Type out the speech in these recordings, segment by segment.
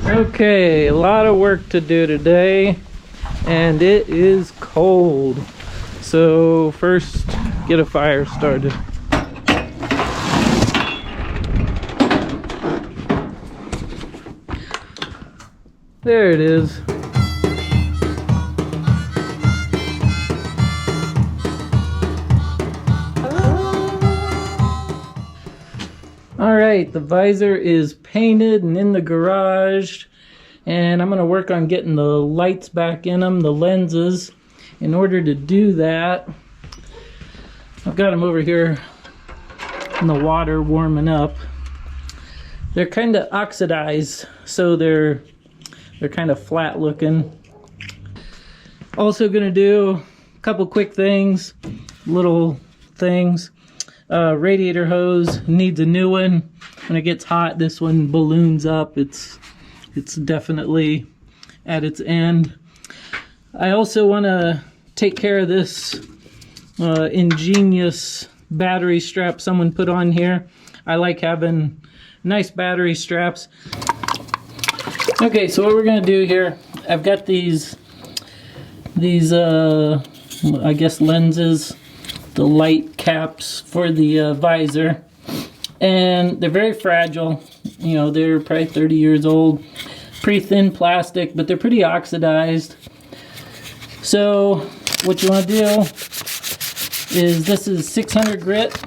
Okay, a lot of work to do today, and it is cold. So first, get a fire started. There it is. Alright, the visor is painted and in the garage, and I'm going to work on getting the lights back in them, the lenses. In order to do that, I've got them over here in the water warming up. They're kind of oxidized, so they're kind of flat looking. Also going to do a couple quick things, little things. Radiator hose needs a new one. When it gets hot, this one balloons up. It's definitely at its end. I also want to take care of this ingenious battery strap someone put on here. I like having nice battery straps. Okay, so what we're gonna do here, I've got these I guess lenses, the light caps for the visor, and they're very fragile. You know, they're probably 30 years old, pretty thin plastic, but they're pretty oxidized. So what you want to do is, this is 600 grit,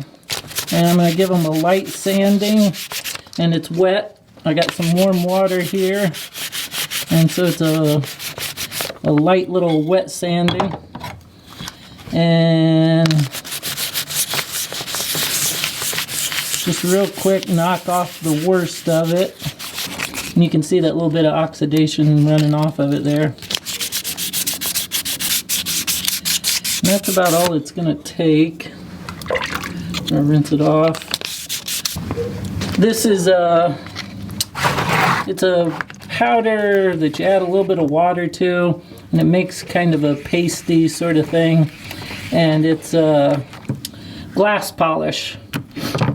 and I'm going to give them a light sanding, and it's wet. I got some warm water here, and so it's a light little wet sanding. And just real quick, knock off the worst of it. And you can see that little bit of oxidation running off of it there. And that's about all it's going to take. I'm going to rinse it off. This is it's a powder that you add a little bit of water to, and it makes kind of a pasty sort of thing. And it's glass polish.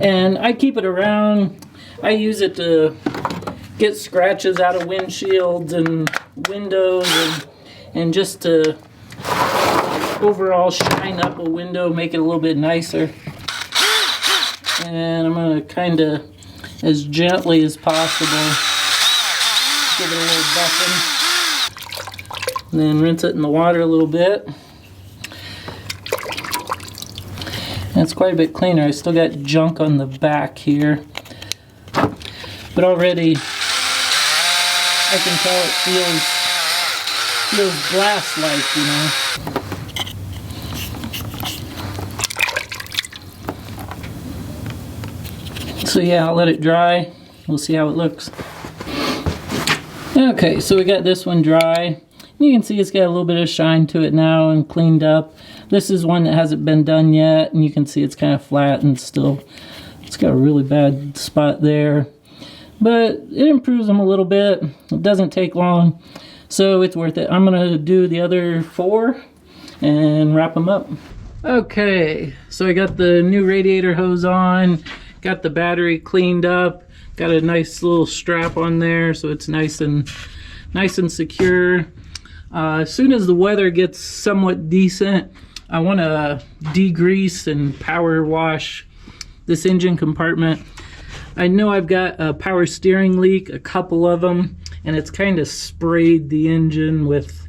And I keep it around. I use it to get scratches out of windshields and windows, and just to overall shine up a window, make it a little bit nicer. And I'm going to kind of, as gently as possible, give it a little buffing. And then rinse it in the water a little bit. And it's quite a bit cleaner. I still got junk on the back here, but already I can tell it feels glass-like, you know. So yeah, I'll let it dry. We'll see how it looks. Okay, so we got this one dry. You can see it's got a little bit of shine to it now and cleaned up. This is one that hasn't been done yet, and you can see it's kind of flat and still, it's got a really bad spot there. But it improves them a little bit. It doesn't take long, so it's worth it. I'm going to do the other 4 and wrap them up. Okay, so I got the new radiator hose on, got the battery cleaned up, got a nice little strap on there so it's nice and secure. As soon as the weather gets somewhat decent, I want to degrease and power wash this engine compartment. I know I've got a power steering leak, a couple of them, and it's kind of sprayed the engine with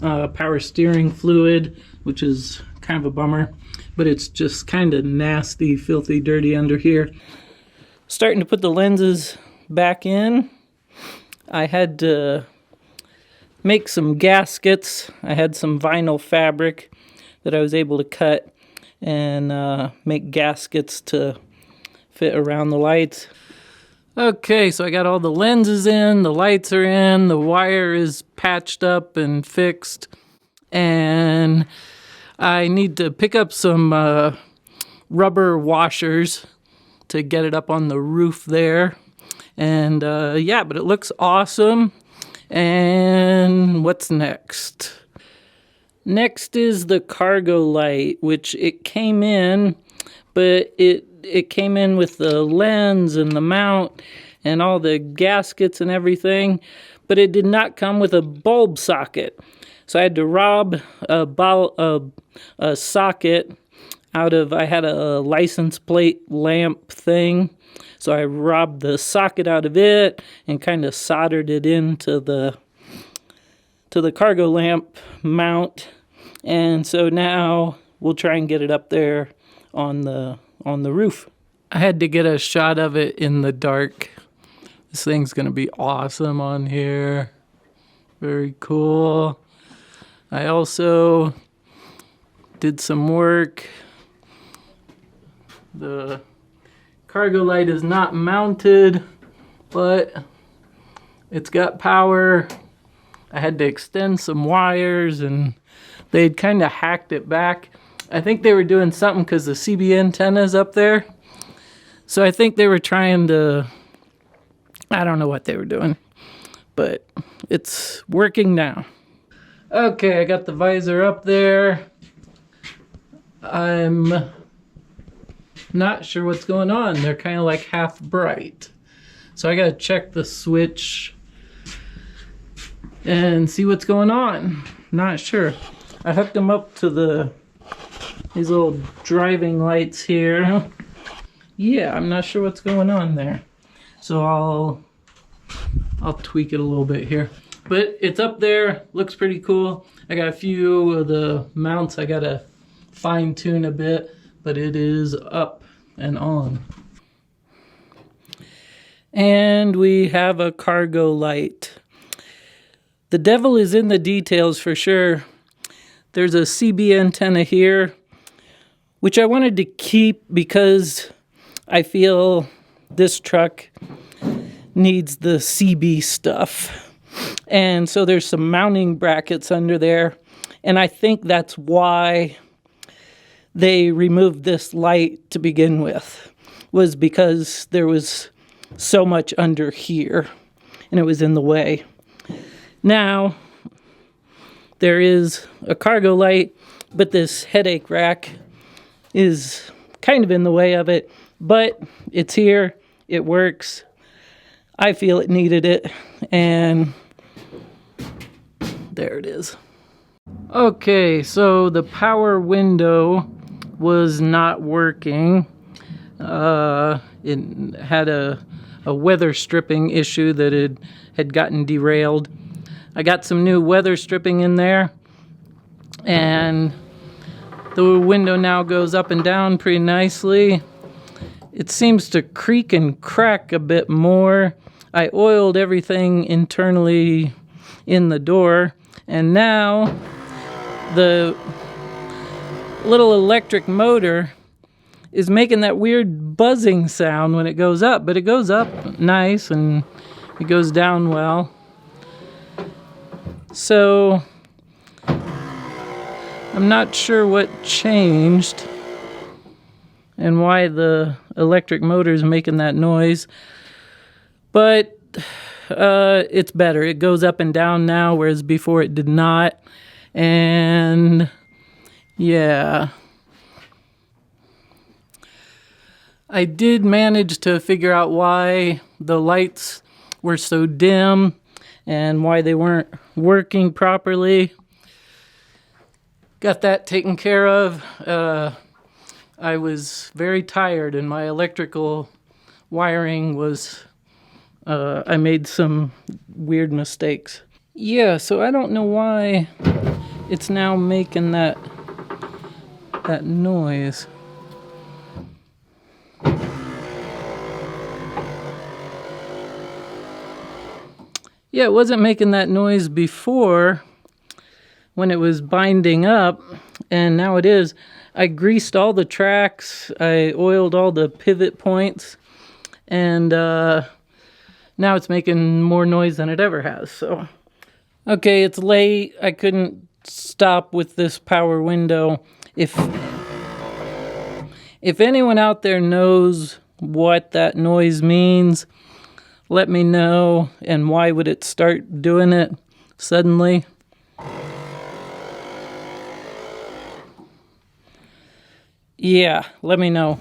power steering fluid, which is kind of a bummer, but it's just kind of nasty, filthy, dirty under here. Starting to put the lenses back in. I had to make some gaskets. I had some vinyl fabric that I was able to cut and make gaskets to fit around the lights. Okay, so I got all the lenses in, the lights are in, the wire is patched up and fixed, and I need to pick up some rubber washers to get it up on the roof there. And yeah, but it looks awesome. And what's next? Next is the cargo light, which it came in, but it came in with the lens and the mount, and all the gaskets and everything, but it did not come with a bulb socket. So I had to rob a socket out of, I had a license plate lamp thing. So I robbed the socket out of it and kind of soldered it into the cargo lamp mount. And so now we'll try and get it up there on the roof. I had to get a shot of it in the dark. This thing's gonna be awesome on here. Very cool. I also did some work. The cargo light is not mounted, but it's got power. I had to extend some wires and they'd kind of hacked it back. I think they were doing something because the CB antenna's up there. So I think they were trying to, I don't know what they were doing, but it's working now. Okay, I got the visor up there. I'm not sure what's going on. They're kind of like half bright. So I gotta check the switch and see what's going on. Not sure. I hooked them up to these little driving lights here. Yeah, I'm not sure what's going on there. So I'll tweak it a little bit here. But it's up there, looks pretty cool. I got a few of the mounts I gotta fine tune a bit, but it is up and on. And we have a cargo light. The devil is in the details for sure. There's a CB antenna here, which I wanted to keep because I feel this truck needs the CB stuff. And so there's some mounting brackets under there. And I think that's why they removed this light to begin with, was because there was so much under here and it was in the way. Now, there is a cargo light, but this headache rack is kind of in the way of it, but it's here, it works. I feel it needed it, and there it is. Okay, so the power window was not working. It had a weather stripping issue that it had gotten derailed. I got some new weather stripping in there, and the window now goes up and down pretty nicely. It seems to creak and crack a bit more. I oiled everything internally in the door, and now the little electric motor is making that weird buzzing sound when it goes up, but it goes up nice and it goes down well. So I'm not sure what changed and why the electric motor is making that noise, but it's better. It goes up and down now, whereas before it did not. And yeah, I did manage to figure out why the lights were so dim and why they weren't working properly. Got that taken care of. I was very tired and my electrical wiring was, I made some weird mistakes. Yeah, so I don't know why it's now making that noise. Yeah, it wasn't making that noise before when it was binding up, and now it is. I greased all the tracks, I oiled all the pivot points, and now it's making more noise than it ever has. So, okay, it's late. I couldn't stop with this power window. If anyone out there knows what that noise means, let me know, and why would it start doing it suddenly? Yeah, let me know.